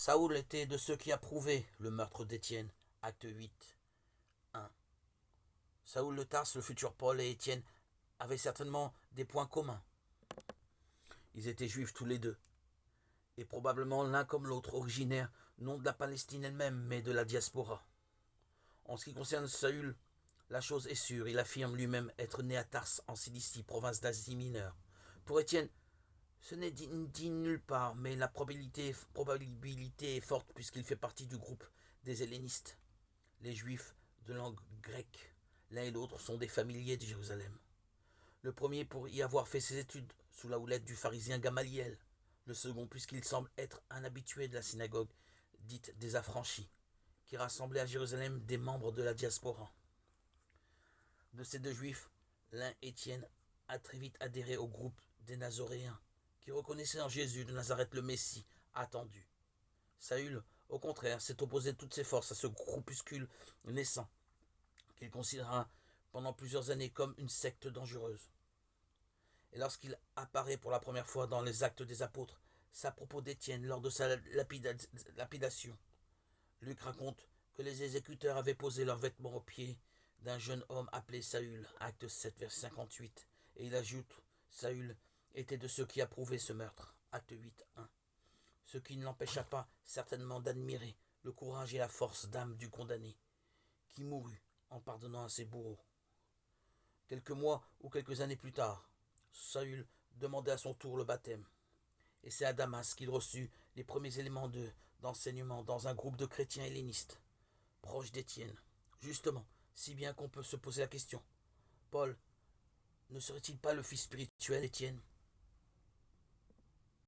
Saoul était de ceux qui approuvaient le meurtre d'Étienne. Acte 8, 1. Saoul de Tarse, le futur Paul et Étienne avaient certainement des points communs. Ils étaient juifs tous les deux, et probablement l'un comme l'autre originaires non de la Palestine elle-même, mais de la diaspora. En ce qui concerne Saül, la chose est sûre, il affirme lui-même être né à Tarse en Cilicie, province d'Asie mineure. Pour Étienne, ce n'est dit nulle part, mais la probabilité est forte puisqu'il fait partie du groupe des hellénistes, les juifs de langue grecque. L'un et l'autre sont des familiers de Jérusalem. Le premier pour y avoir fait ses études sous la houlette du pharisien Gamaliel, le second puisqu'il semble être un habitué de la synagogue dite des affranchis, qui rassemblait à Jérusalem des membres de la diaspora. De ces deux juifs, l'un, Étienne, a très vite adhéré au groupe des Nazoréens, qui reconnaissaient en Jésus de Nazareth le Messie attendu. Saül, au contraire, s'est opposé de toutes ses forces à ce groupuscule naissant, qu'il considéra pendant plusieurs années comme une secte dangereuse. Et lorsqu'il apparaît pour la première fois dans les Actes des Apôtres, c'est à propos d'Étienne lors de sa lapidation. Luc raconte que les exécuteurs avaient posé leurs vêtements aux pieds d'un jeune homme appelé Saül, acte 7, verset 58, et il ajoute, Saül était de ceux qui approuvaient ce meurtre, acte 8, 1, ce qui ne l'empêcha pas certainement d'admirer le courage et la force d'âme du condamné, qui mourut en pardonnant à ses bourreaux. Quelques mois ou quelques années plus tard, Saül demandait à son tour le baptême, et c'est à Damas qu'il reçut les premiers éléments d'enseignement dans un groupe de chrétiens hellénistes, proches d'Étienne. Justement, si bien qu'on peut se poser la question, Paul ne serait-il pas le fils spirituel d'Étienne?